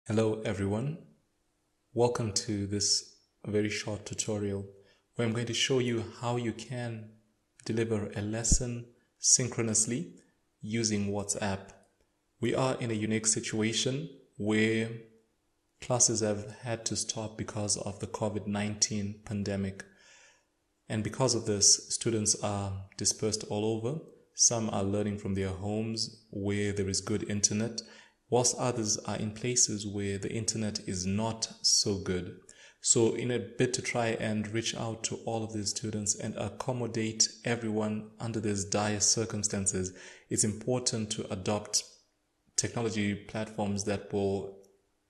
Hello everyone, welcome to this very short tutorial where I'm going to show you how you can deliver a lesson synchronously using WhatsApp. We are in a unique situation where classes have had to stop because of the COVID-19 pandemic. And because of this, students are dispersed all over. Some are learning from their homes where there is good internet, whilst others are in places where the internet is not so good. So in a bid to try and reach out to all of these students and accommodate everyone under these dire circumstances, it's important to adopt technology platforms that will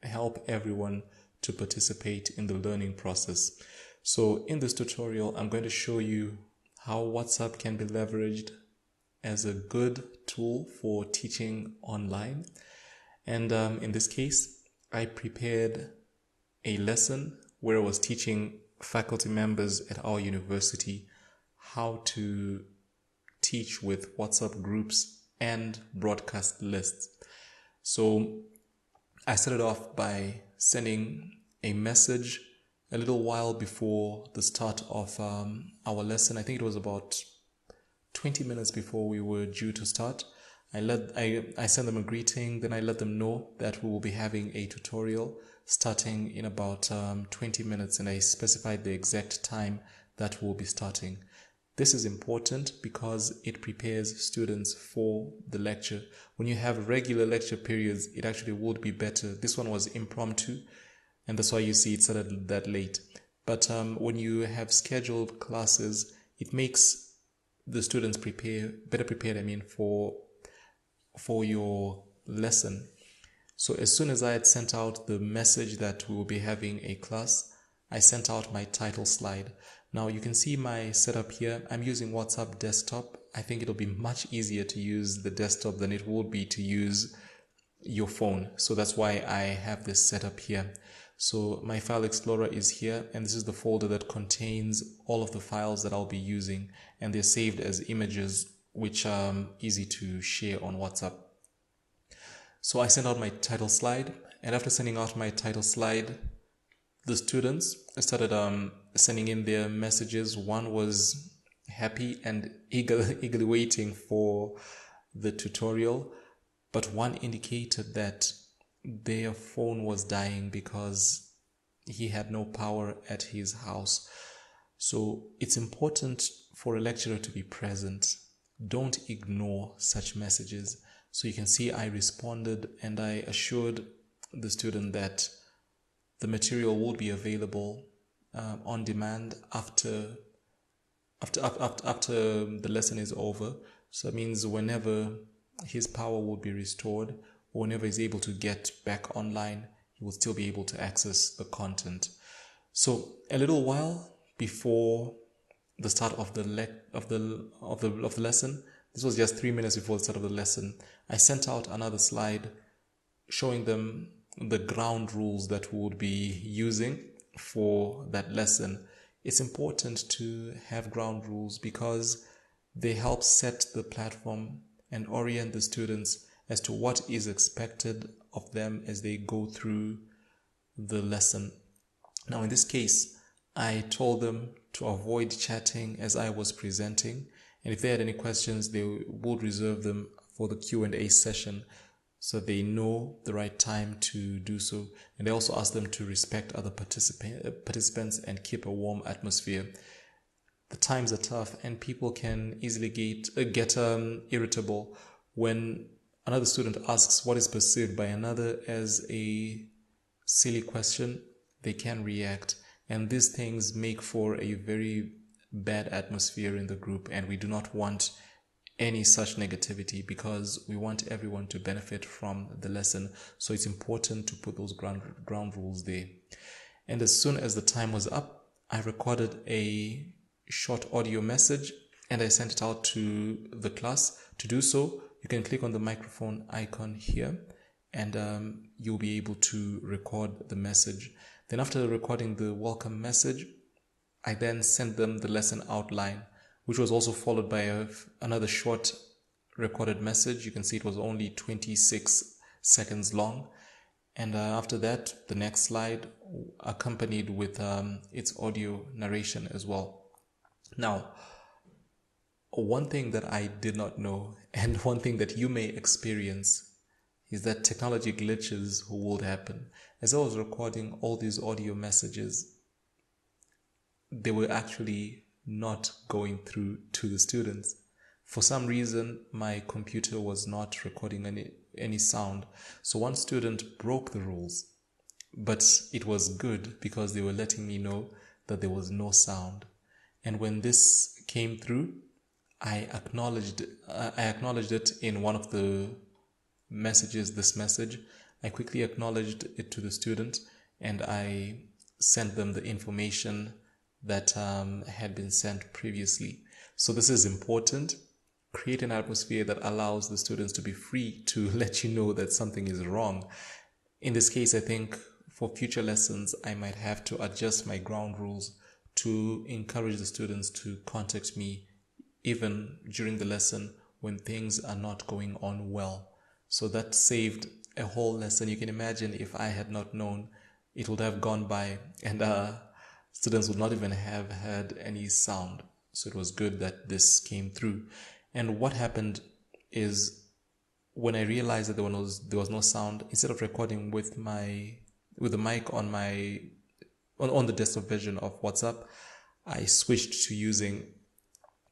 help everyone to participate in the learning process. So in this tutorial, I'm going to show you how WhatsApp can be leveraged as a good tool for teaching online. And in this case, I prepared a lesson where I was teaching faculty members at our university how to teach with WhatsApp groups and broadcast lists. So I started off by sending a message a little while before the start of our lesson. I think it was about 20 minutes before we were due to start. I sent them a greeting, then I let them know that we will be having a tutorial starting in about 20 minutes, and I specified the exact time that we'll be starting. This is important because it prepares students for the lecture. When you have regular lecture periods, it actually would be better. This one was impromptu, and that's why you see it started that late. But when you have scheduled classes, it makes the students better prepared, for your lesson. So as soon as I had sent out the message that we will be having a class, I sent out my title slide. Now you can see my setup here. I'm using WhatsApp desktop. I think it'll be much easier to use the desktop than it would be to use your phone. So that's why I have this setup here. So my file explorer is here, and this is the folder that contains all of the files that I'll be using, and they're saved as images, which are easy to share on WhatsApp. So I sent out my title slide, and after sending out my title slide, the students started sending in their messages. One was happy and eagerly waiting for the tutorial, but one indicated that their phone was dying because he had no power at his house. So it's important for a lecturer to be present. Don't ignore such messages. So you can see I responded and I assured the student that the material will be available on demand after the lesson is over. So that means whenever his power will be restored, or whenever he's able to get back online, he will still be able to access the content. So a little while before the start of the lesson, this was just 3 minutes before the start of the lesson, I sent out another slide showing them the ground rules that we would be using for that lesson. It's important to have ground rules because they help set the platform and orient the students as to what is expected of them as they go through the lesson. Now in this case, I told them to avoid chatting as I was presenting, and if they had any questions, they would reserve them for the Q&A session so they know the right time to do so. And I also asked them to respect other participants and keep a warm atmosphere. The times are tough and people can easily get irritable when another student asks what is perceived by another as a silly question. They can react, and these things make for a very bad atmosphere in the group, and we do not want any such negativity because we want everyone to benefit from the lesson. So it's important to put those ground rules there. And as soon as the time was up, I recorded a short audio message and I sent it out to the class. To do so, you can click on the microphone icon here and you'll be able to record the message. Then after recording the welcome message, I then sent them the lesson outline, which was also followed by another short recorded message. You can see it was only 26 seconds long. And after that, the next slide accompanied with its audio narration as well. Now, one thing that I did not know, and one thing that you may experience, is that technology glitches will happen. As I was recording all these audio messages, they were actually not going through to the students. For some reason, my computer was not recording any sound. So one student broke the rules, but it was good because they were letting me know that there was no sound. And when this came through, I acknowledged it in one of the messages. This message, I quickly acknowledged it to the student, and I sent them the information that had been sent previously. So this is important. Create an atmosphere that allows the students to be free to let you know that something is wrong. In this case, I think for future lessons, I might have to adjust my ground rules to encourage the students to contact me even during the lesson when things are not going on well. So that saved a whole lesson. You can imagine if I had not known, it would have gone by and students would not even have had any sound. So it was good that this came through. And what happened is, when I realized that there was no sound, instead of recording with the mic on the desktop version of WhatsApp, I switched to using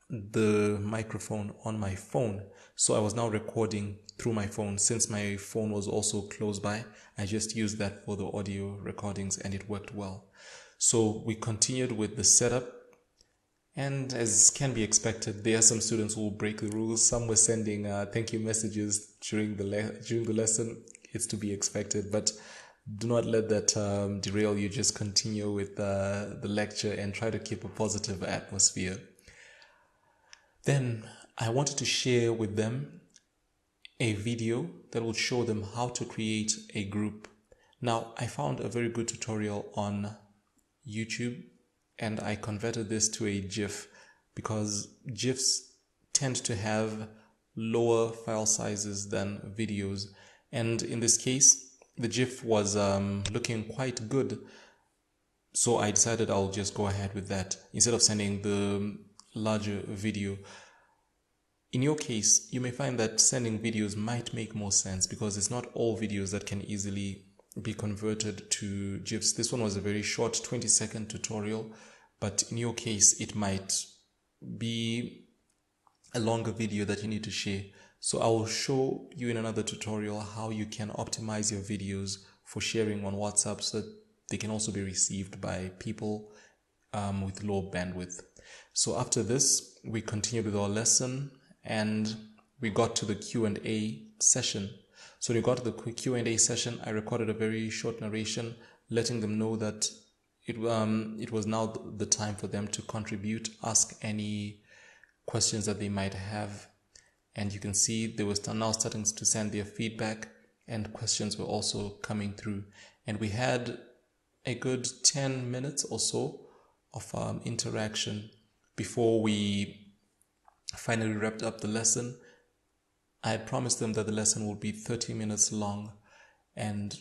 the microphone on my phone. So I was now recording through my phone. Since my phone was also close by, I just used that for the audio recordings, and it worked well. So we continued with the setup, and as can be expected, there are some students who will break the rules. Some were sending thank you messages during the lesson. It's to be expected, but do not let that derail you. Just continue with the lecture and try to keep a positive atmosphere. Then I wanted to share with them a video that will show them how to create a group. Now, I found a very good tutorial on YouTube, and I converted this to a GIF because GIFs tend to have lower file sizes than videos. And in this case, the GIF was looking quite good. So I decided I'll just go ahead with that instead of sending the larger video. In your case, you may find that sending videos might make more sense because it's not all videos that can easily be converted to GIFs. This one was a very short 20-second tutorial, but in your case, it might be a longer video that you need to share. So I will show you in another tutorial how you can optimize your videos for sharing on WhatsApp so that they can also be received by people with low bandwidth. So after this, we continued with our lesson and we got to the Q&A session. So when we got to the Q&A session, I recorded a very short narration letting them know that it was now the time for them to contribute, ask any questions that they might have. And you can see they were now starting to send their feedback, and questions were also coming through. And we had a good 10 minutes or so of interaction before we finally wrapped up the lesson. I had promised them that the lesson would be 30 minutes long, and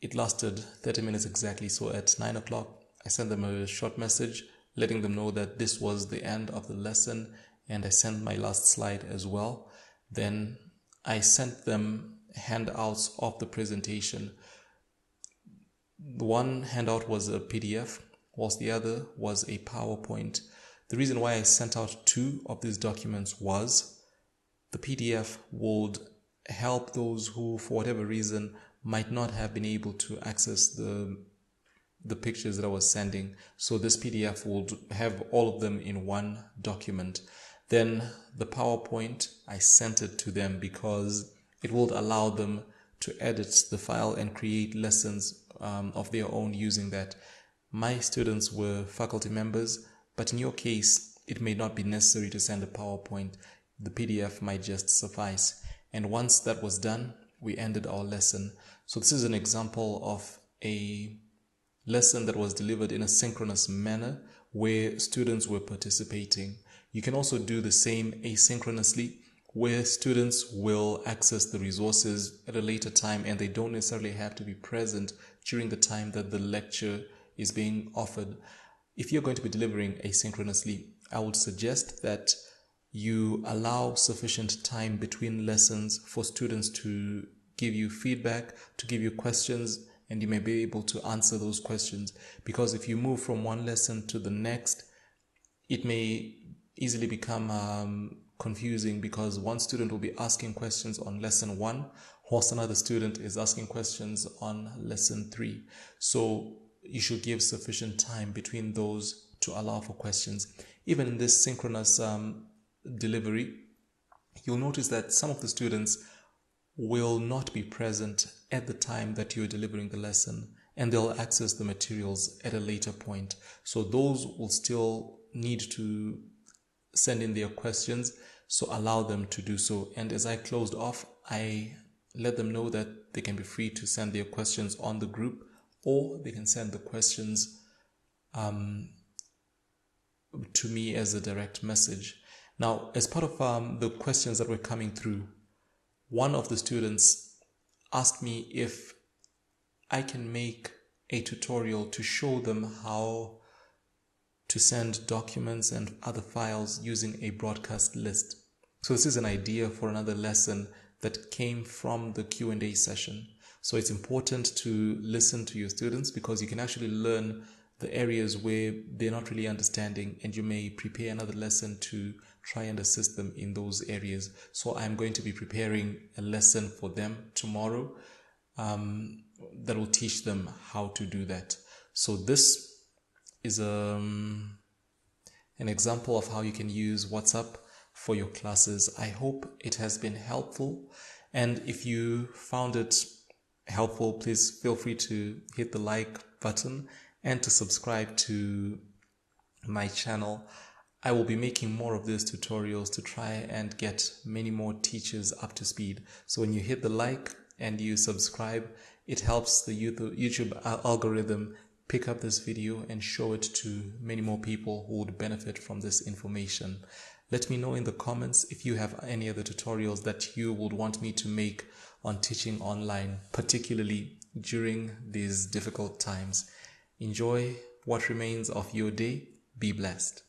it lasted 30 minutes exactly. So at 9 o'clock, I sent them a short message letting them know that this was the end of the lesson, and I sent my last slide as well. Then I sent them handouts of the presentation. One handout was a PDF, whilst the other was a PowerPoint. The reason why I sent out 2 of these documents was the PDF would help those who, for whatever reason, might not have been able to access the pictures that I was sending. So this PDF would have all of them in one document. Then the PowerPoint, I sent it to them because it would allow them to edit the file and create lessons of their own using that. My students were faculty members, but in your case, it may not be necessary to send a PowerPoint. The PDF might just suffice. And once that was done, we ended our lesson. So this is an example of a lesson that was delivered in a synchronous manner where students were participating. You can also do the same asynchronously, where students will access the resources at a later time and they don't necessarily have to be present during the time that the lecture is being offered. If you're going to be delivering asynchronously, I would suggest that you allow sufficient time between lessons for students to give you feedback, to give you questions, and you may be able to answer those questions. Because if you move from one lesson to the next, it may easily become confusing, because one student will be asking questions on lesson 1 whilst another student is asking questions on lesson 3. So you should give sufficient time between those to allow for questions. Even in this synchronous delivery, you'll notice that some of the students will not be present at the time that you're delivering the lesson, and they'll access the materials at a later point. So those will still need to send in their questions, so allow them to do so. And as I closed off, I let them know that they can be free to send their questions on the group, or they can send the questions to me as a direct message. Now, as part of the questions that were coming through, one of the students asked me if I can make a tutorial to show them how to send documents and other files using a broadcast list. So this is an idea for another lesson that came from the Q&A session. So it's important to listen to your students, because you can actually learn the areas where they're not really understanding, and you may prepare another lesson to try and assist them in those areas. So I'm going to be preparing a lesson for them tomorrow that will teach them how to do that. So this is an example of how you can use WhatsApp for your classes. I hope it has been helpful, and if you found it helpful, please feel free to hit the like button and to subscribe to my channel. I will be making more of these tutorials to try and get many more teachers up to speed. So when you hit the like and you subscribe, it helps the YouTube algorithm pick up this video and show it to many more people who would benefit from this information. Let me know in the comments if you have any other tutorials that you would want me to make on teaching online, particularly during these difficult times. Enjoy what remains of your day. Be blessed.